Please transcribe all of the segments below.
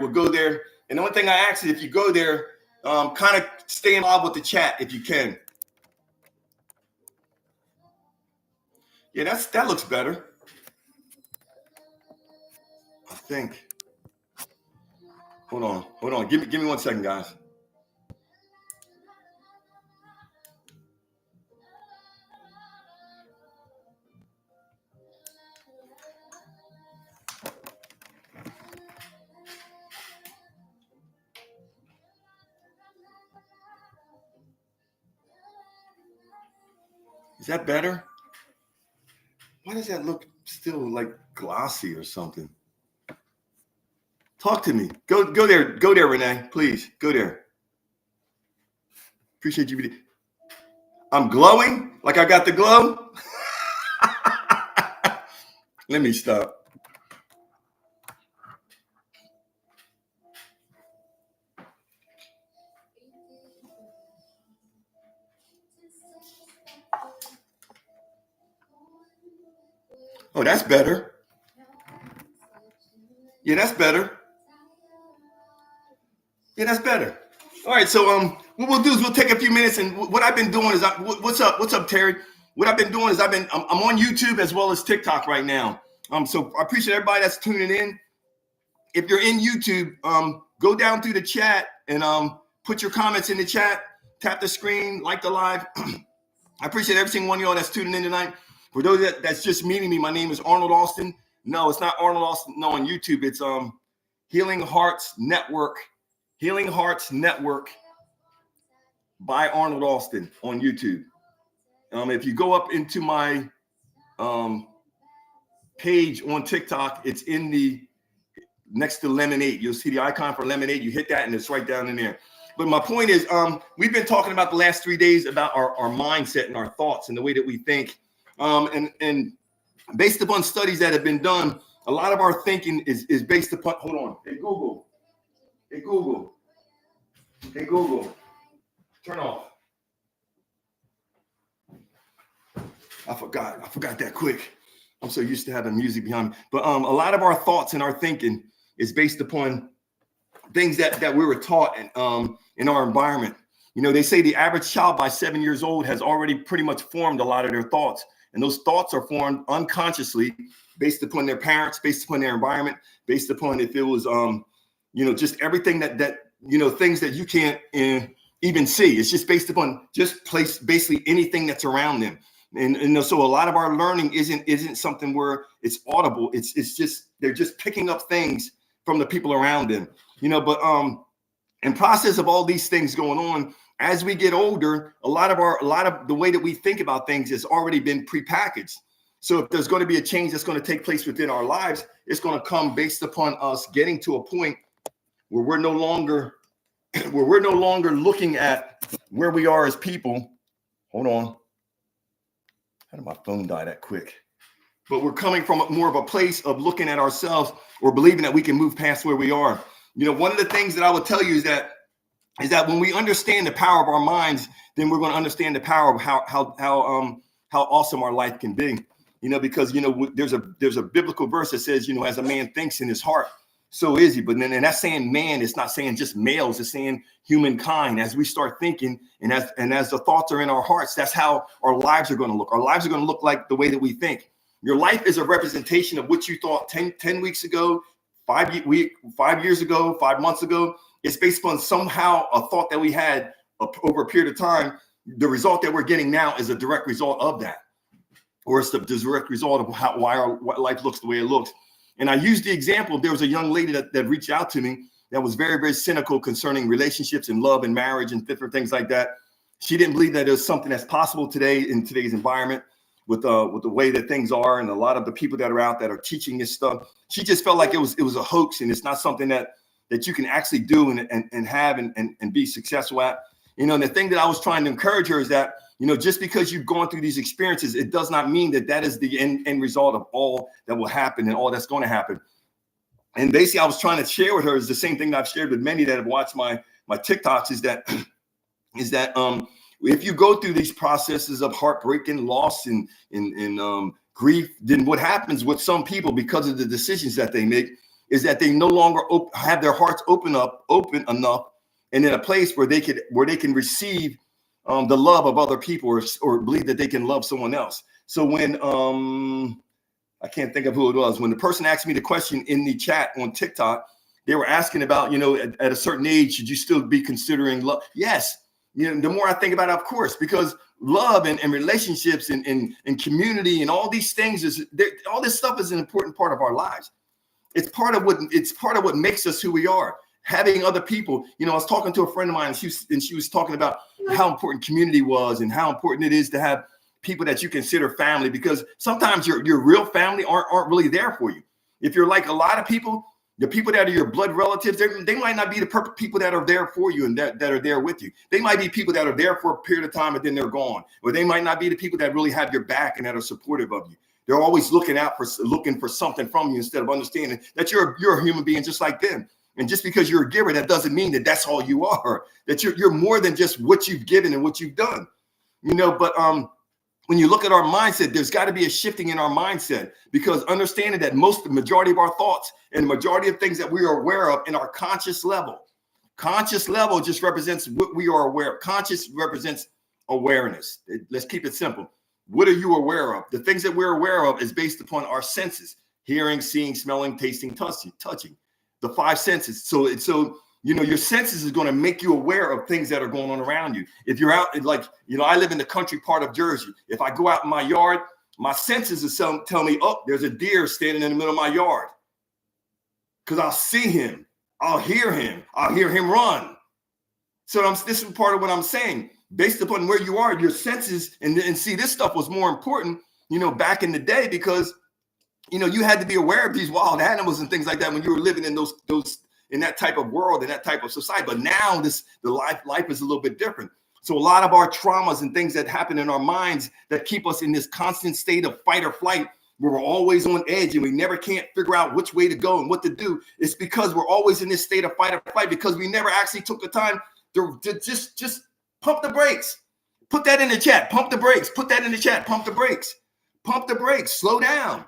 will go there. And the only thing I ask is if you go there, kind of stay involved with the chat if you can. Yeah, that looks better, I think. Hold on. Give me 1 second, guys. Is that better? Why does that look still like glossy or something? Talk to me. Go there, Renee. Please go there. Appreciate you. I'm glowing like I got the glow. Let me stop. Oh, that's better. Yeah, that's better. Yeah, that's better. All right, so what we'll do is we'll take a few minutes, and what I've been doing is what's up, Terry? What I've been doing is I'm on YouTube as well as TikTok right now. So I appreciate everybody that's tuning in. If you're in YouTube, go down through the chat and put your comments in the chat. Tap the screen, like the live. I appreciate every single one of y'all that's tuning in tonight. For those that's just meeting me, my name is Arnold Austin. No, it's not Arnold Austin. No, on YouTube, it's Healing Hearts Network. Healing Hearts Network by Arnold Austin on YouTube. If you go up into my page on TikTok, it's in the next to Lemonade. You'll see the icon for Lemonade. You hit that and it's right down in there. But my point is, we've been talking about the last 3 days about our mindset and our thoughts and the way that we think. And based upon studies that have been done, a lot of our thinking is based upon, hold on. Hey, Google, turn off. I forgot that quick. I'm so used to having music behind me. But a lot of our thoughts and our thinking is based upon things that we were taught in our environment. You know, they say the average child by 7 years old has already pretty much formed a lot of their thoughts. And those thoughts are formed unconsciously based upon their parents, based upon their environment, based upon if it was, just everything that things that you can't even see. It's just based upon basically anything that's around them. And so a lot of our learning isn't something where it's audible. It's just they're just picking up things from the people around them. But in process of all these things going on, as we get older, a lot of the way that we think about things has already been prepackaged. So if there's going to be a change that's going to take place within our lives, it's going to come based upon us getting to a point where we're no longer looking at where we are as people. Hold on. How did my phone die that quick? But we're coming from more of a place of looking at ourselves or believing that we can move past where we are. One of the things that I would tell you is that when we understand the power of our minds, then we're going to understand the power of how awesome our life can be. Because there's a biblical verse that says, as a man thinks in his heart, so is he. But then, and that's saying man, it's not saying just males, it's saying humankind. As we start thinking and as the thoughts are in our hearts, that's how our lives are going to look. Our lives are going to look like the way that we think. Your life is a representation of what you thought 10 weeks ago, 5 years ago, 5 months ago. It's based upon somehow a thought that we had over a period of time. The result that we're getting now is a direct result of that, or it's the direct result of why our life looks the way it looks. And I used the example. There was a young lady that reached out to me that was very, very cynical concerning relationships and love and marriage and different things like that. She didn't believe that there's something that's possible today in today's environment with the way that things are and a lot of the people that are out that are teaching this stuff. She just felt like it was a hoax and it's not something that you can actually do and have and be successful at. And the thing that I was trying to encourage her is that, just because you've gone through these experiences, it does not mean that is the end result of all that will happen and all that's going to happen. And basically, I was trying to share with her is the same thing that I've shared with many that have watched my TikToks is that if you go through these processes of heartbreak and loss and grief, then what happens with some people because of the decisions that they make is that they no longer have their hearts open enough, and in a place where they can receive the love of other people, or believe that they can love someone else. So when I can't think of who it was, when the person asked me the question in the chat on TikTok, they were asking about, at a certain age, should you still be considering love? Yes. The more I think about it, of course, because love and relationships and community and all these things all this stuff is an important part of our lives. It's part of what makes us who we are. Having other people, I was talking to a friend of mine, and she was talking about how important community was and how important it is to have people that you consider family, because sometimes your real family aren't really there for you. If you're like a lot of people, the people that are your blood relatives, they might not be the perfect people that are there for you and that are there with you. They might be people that are there for a period of time and then they're gone. Or they might not be the people that really have your back and that are supportive of you. They're always looking for something from you, instead of understanding that you're a human being just like them. And just because you're a giver, that doesn't mean that that's all you are. That you're more than just what you've given and what you've done. But when you look at our mindset, there's got to be a shifting in our mindset, because understanding that the majority of our thoughts and the majority of things that we are aware of in our conscious level just represents what we are aware of. Conscious represents awareness. Let's keep it simple. What are you aware of? The things that we're aware of is based upon our senses: hearing, seeing, smelling, tasting, touching, the 5 senses. So your senses is going to make you aware of things that are going on around you. If you're out, I live in the country part of Jersey. If I go out in my yard, my senses will tell me, oh, there's a deer standing in the middle of my yard. Because I'll see him, I'll hear him run. So this is part of what I'm saying. Based upon where you are, your senses, and see, this stuff was more important, back in the day, because, you had to be aware of these wild animals and things like that when you were living in those in that type of world, in that type of society. But now the life is a little bit different. So a lot of our traumas and things that happen in our minds that keep us in this constant state of fight or flight, where we're always on edge and we never can't figure out which way to go and what to do, it's because we're always in this state of fight or flight, because we never actually took the time to just pump the brakes. Put that in the chat. Pump the brakes. Put that in the chat. Pump the brakes. Pump the brakes. Slow down.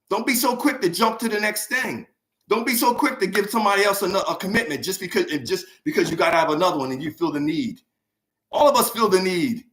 Don't be so quick to jump to the next thing. Don't be so quick to give somebody else a commitment just because you got to have another one and you feel the need. All of us feel the need.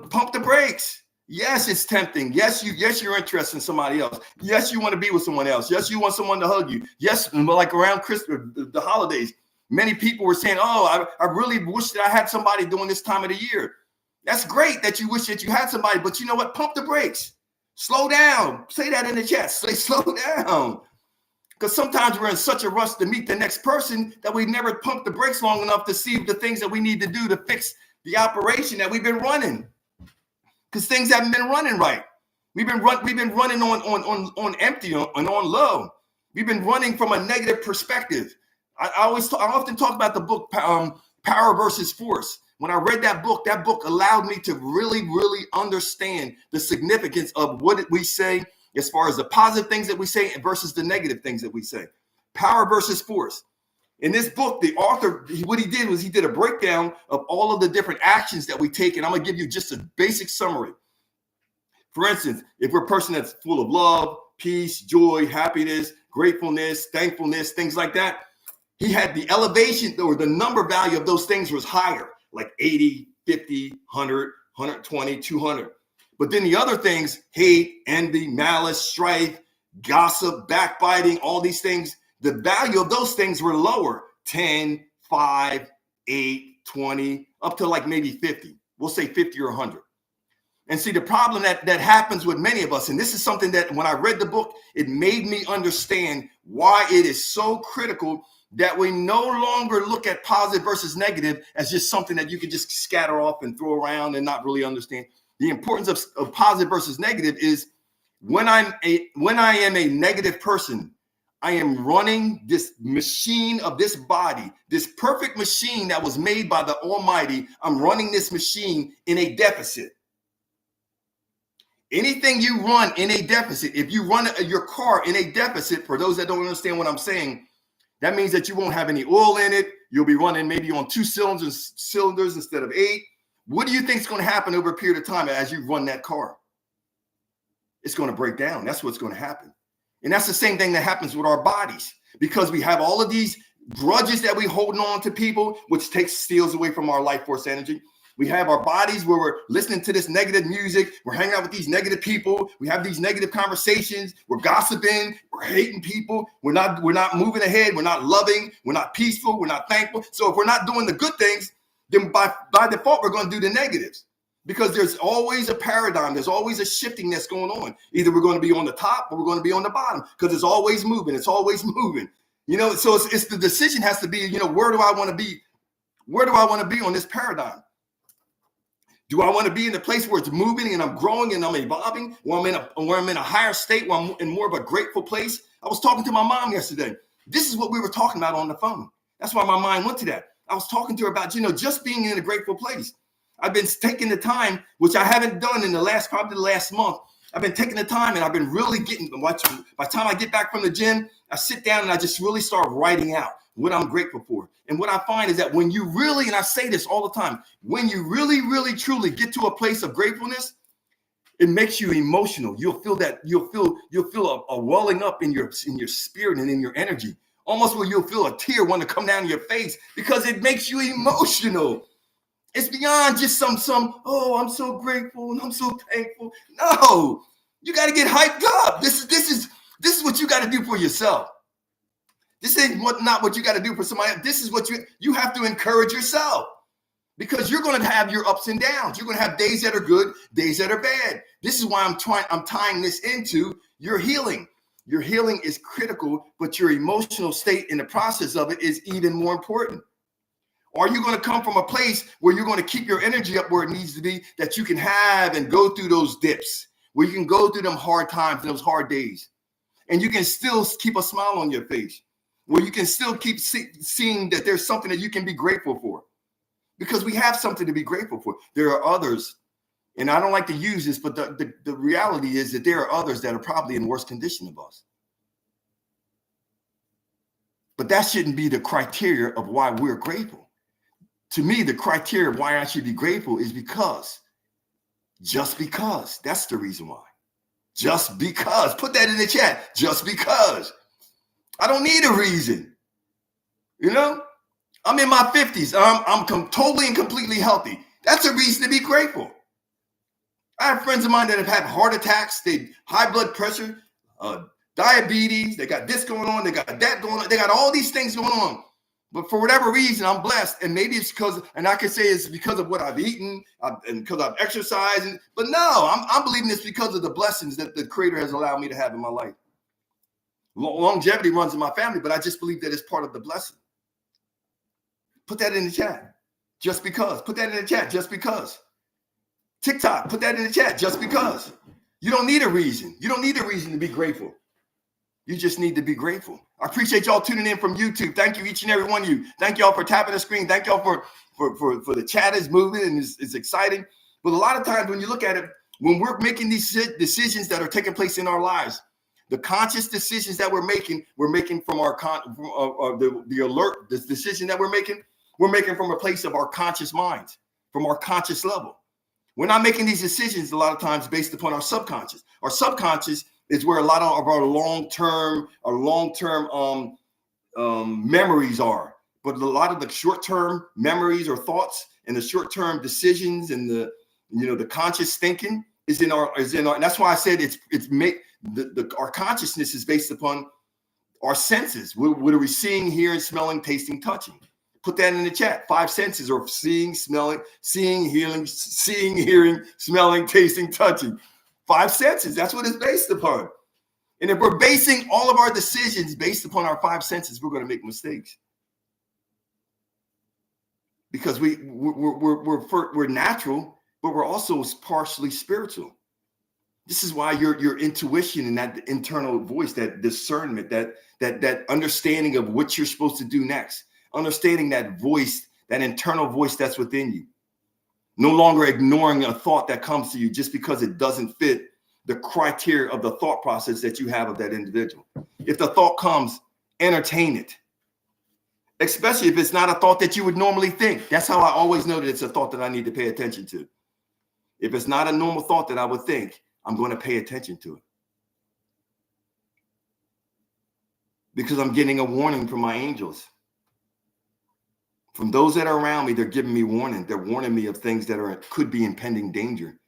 Pump the brakes. Yes, it's tempting. Yes, you're interested in somebody else. Yes, you want to be with someone else. Yes, you want someone to hug you. Yes, like around Christmas, the holidays, many people were saying, oh, I really wish that I had somebody during this time of the year. That's great that you wish that you had somebody, but you know what? Pump the brakes. Slow down. Say that in the chat. Say slow down. Because sometimes we're in such a rush to meet the next person that we never pump the brakes long enough to see the things that we need to do to fix the operation that we've been running. Because things haven't been running right. We've been running on empty and on low. We've been running from a negative perspective. I often talk about the book Power versus Force. When I read that book allowed me to really, really understand the significance of what we say, as far as the positive things that we say versus the negative things that we say. Power versus force. In this book, the author, what he did was he did a breakdown of all of the different actions that we take, and I'm going to give you just a basic summary. For instance, if we're a person that's full of love, peace, joy, happiness, gratefulness, thankfulness, things like that, he had the elevation or the number value of those things was higher, like 80, 50, 100, 120, 200. But then the other things, hate, envy, malice, strife, gossip, backbiting, all these things, the value of those things were lower, 10, 5, 8, 20, up to like maybe 50. We'll say 50 or 100. And see, the problem that happens with many of us, and this is something that when I read the book, it made me understand why it is so critical that we no longer look at positive versus negative as just something that you can just scatter off and throw around and not really understand. The importance of positive versus negative is when I am a negative person, I am running this machine of this body, this perfect machine that was made by the Almighty. I'm running this machine in a deficit. Anything you run in a deficit, if you run your car in a deficit, for those that don't understand what I'm saying, that means that you won't have any oil in it. You'll be running maybe on 2 cylinders instead of 8. What do you think is going to happen over a period of time as you run that car? It's going to break down. That's what's going to happen. And that's the same thing that happens with our bodies, because we have all of these grudges that we holding on to people, which steals away from our life force energy. We have our bodies where we're listening to this negative music. We're hanging out with these negative people. We have these negative conversations. We're gossiping. We're hating people. We're not moving ahead. We're not loving. We're not peaceful. We're not thankful. So if we're not doing the good things, then by default, we're going to do the negatives, because there's always a paradigm. There's always a shifting that's going on. Either we're going to be on the top or we're going to be on the bottom, because it's always moving. It's always moving. So it's the decision has to be, where do I want to be? Where do I want to be on this paradigm? Do I want to be in a place where it's moving and I'm growing and I'm evolving, or I'm in a higher state, where I'm in more of a grateful place? I was talking to my mom yesterday. This is what we were talking about on the phone. That's why my mind went to that. I was talking to her about, just being in a grateful place. I've been taking the time, which I haven't done in probably the last month. I've been taking the time, and I've been really by the time I get back from the gym, I sit down and I just really start writing out what I'm grateful for. And what I find is that when you really, and I say this all the time, when you really, really, truly get to a place of gratefulness, it makes you emotional. You'll feel a welling up in your spirit and in your energy, almost where you'll feel a tear want to come down your face, because it makes you emotional. It's beyond just oh, I'm so grateful and I'm so thankful. No, you got to get hyped up. This is what you got to do for yourself. This ain't not what you got to do for somebody else. This is what you have to encourage yourself, because you're going to have your ups and downs. You're going to have days that are good, days that are bad. This is why I'm tying this into your healing. Your healing is critical, but your emotional state in the process of it is even more important. Are you going to come from a place where you're going to keep your energy up where it needs to be, that you can have and go through those dips, where you can go through them hard times and those hard days, and you can still keep a smile on your face, where you can still keep seeing that there's something that you can be grateful for? Because we have something to be grateful for. There are others, and I don't like to use this, but the reality is that there are others that are probably in worse condition than us. But that shouldn't be the criteria of why we're grateful. To me, the criteria of why I should be grateful is just because. That's the reason why. Just because. Put that in the chat. Just because. I don't need a reason. I'm in my 50s. I'm totally and completely healthy. That's a reason to be grateful. I have friends of mine that have had heart attacks, high blood pressure, diabetes. They got this going on. They got that going on. They got all these things going on. But for whatever reason, I'm blessed. And maybe it's and I can say it's because of what I've eaten and because I've exercised. But no, I'm believing it's because of the blessings that the Creator has allowed me to have in my life. Longevity runs in my family, but I just believe that it's part of the blessing. Put that in the chat. Just because. Put that in the chat. Just because. TikTok, put that in the chat. Just because. You don't need a reason. You don't need a reason to be grateful. You just need to be grateful. I appreciate y'all tuning in from YouTube. Thank you, each and every one of you. Thank y'all for tapping the screen. Thank y'all for the chat is moving and it's exciting. But a lot of times when you look at it, when we're making these decisions that are taking place in our lives, the conscious decisions that we're making from our the decision that we're making from a place of our conscious minds, from our conscious level. We're not making these decisions a lot of times based upon our subconscious. Our subconscious is where a lot of our long-term memories are. But a lot of the short-term memories or thoughts and the short-term decisions and the conscious thinking is in our. And that's why I said our consciousness is based upon our senses. What are we seeing, hearing, smelling, tasting, touching? Put that in the chat. 5 senses are seeing, hearing, smelling, tasting, touching. 5 senses. That's what it's based upon. And if we're basing all of our decisions based upon our 5 senses, we're going to make mistakes. Because we're natural, but we're also partially spiritual. This is why your intuition and that internal voice, that discernment, that understanding of what you're supposed to do next, understanding that voice, that internal voice that's within you. No longer ignoring a thought that comes to you just because it doesn't fit the criteria of the thought process that you have of that individual. If the thought comes, entertain it. Especially if it's not a thought that you would normally think. That's how I always know that it's a thought that I need to pay attention to. If it's not a normal thought that I would think, I'm going to pay attention to it. because I'm getting a warning from my angels. From those that are around me, they're giving me warning. They're warning me of things that could be impending danger.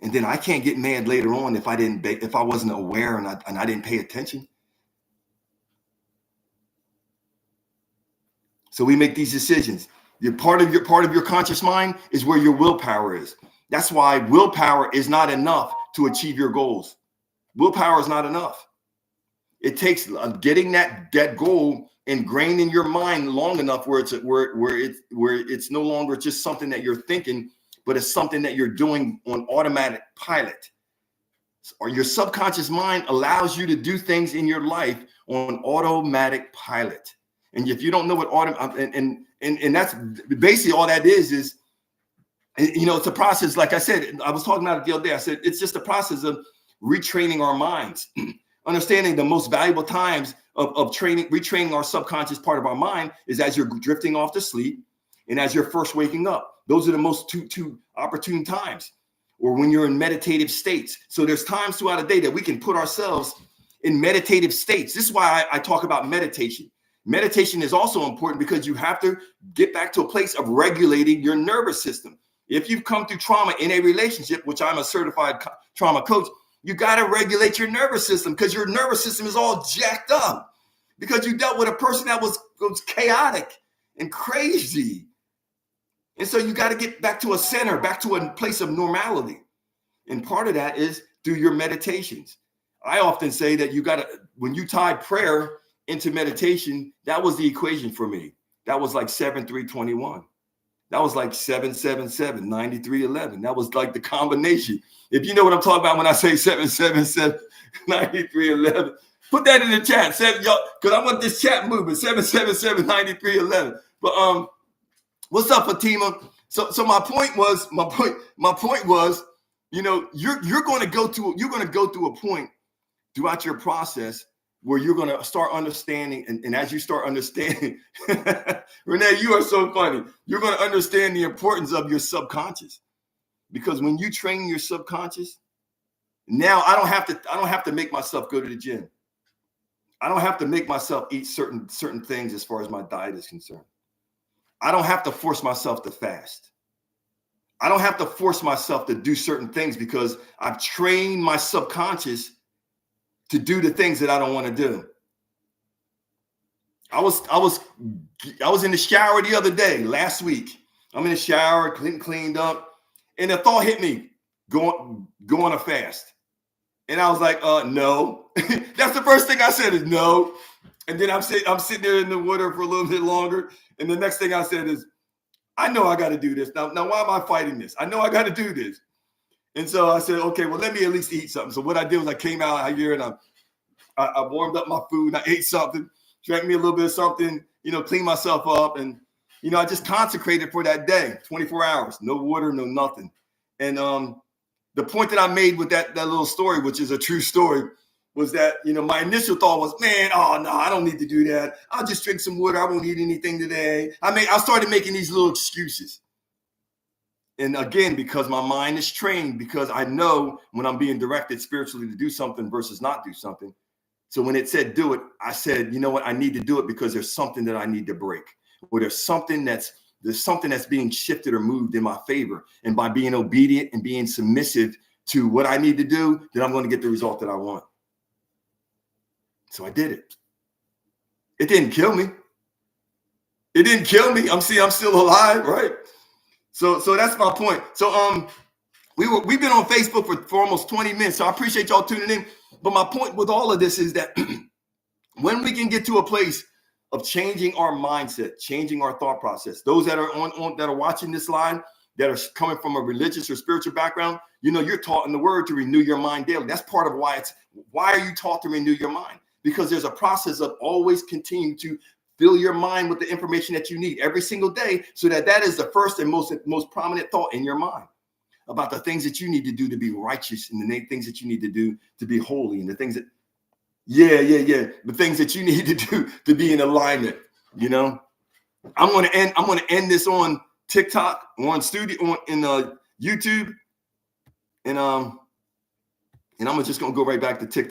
And then I can't get mad later on if I wasn't aware and I didn't pay attention. So we make these decisions. Part of your conscious mind is where your willpower is. That's why willpower is not enough to achieve your goals. Willpower is not enough. It takes getting that goal ingrained in your mind long enough where it's no longer just something that you're thinking, but it's something that you're doing on automatic pilot. Or your subconscious mind allows you to do things in your life on automatic pilot. And if you don't know what and that's basically all that is, it's a process. Like I said, I was talking about it the other day. I said, it's just a process of retraining our minds, understanding the most valuable times of retraining our subconscious part of our mind is as you're drifting off to sleep and as you're first waking up. Those are the most two opportune times, or when you're in meditative states. So there's times throughout the day that we can put ourselves in meditative states. This is why I talk about meditation. Meditation is also important because you have to get back to a place of regulating your nervous system. If you've come through trauma in a relationship, which I'm a certified trauma coach, you got to regulate your nervous system because your nervous system is all jacked up because you dealt with a person that was chaotic and crazy. And so you got to get back to a center, back to a place of normality. And part of that is through your meditations. I often say that when you tie prayer into meditation, that was the equation for me. That was like 7-3-21. That was like 7-7-7, 93-11. That was like the combination. If you know what I'm talking about when I say 7-7-7, 93-11, put that in the chat, y'all, because I want this chat movement. 7-7-7, 93-11. But what's up, Fatima? So my point was, you're going to go through a point throughout your process where you're going to start understanding. And as you start understanding, Renee, you are so funny. You're going to understand the importance of your subconscious, because when you train your subconscious, now I don't have to make myself go to the gym. I don't have to make myself eat certain things as far as my diet is concerned. I don't have to force myself to fast. I don't have to force myself to do certain things because I've trained my subconscious to do the things that I don't want to do. I was in the shower the other day, last week. I'm in the shower, cleaned up, and the thought hit me, go on a fast. And I was like, no. That's the first thing I said is no. And then I'm sitting there in the water for a little bit longer. And the next thing I said is, I know I got to do this. Now, why am I fighting this? I know I got to do this. And so I said, okay, well, let me at least eat something. So what I did was I came out here and I warmed up my food. And I ate something, drank me a little bit of something, cleaned myself up. And, I just consecrated for that day, 24 hours, no water, no nothing. And the point that I made with that little story, which is a true story, was that, my initial thought was, man, oh, no, I don't need to do that. I'll just drink some water. I won't eat anything today. I started making these little excuses. And again, because my mind is trained, because I know when I'm being directed spiritually to do something versus not do something. So when it said do it, I said, you know what? I need to do it because there's something that I need to break, or there's something that's being shifted or moved in my favor. And by being obedient and being submissive to what I need to do, then I'm going to get the result that I want. So I did it. It didn't kill me. I'm still alive, right? So that's my point. So we've been on Facebook for almost 20 minutes. So I appreciate y'all tuning in. But my point with all of this is that when we can get to a place of changing our mindset, changing our thought process, those that are that are watching this live, that are coming from a religious or spiritual background, you're taught in the word to renew your mind daily. That's part of why are you taught to renew your mind? Because there's a process of always continuing to fill your mind with the information that you need every single day, so that is the first and most prominent thought in your mind about the things that you need to do to be righteous, and the things that you need to do to be holy, and the things that, the things that you need to do to be in alignment. I'm going to end this on TikTok, on YouTube, and I'm just going to go right back to TikTok.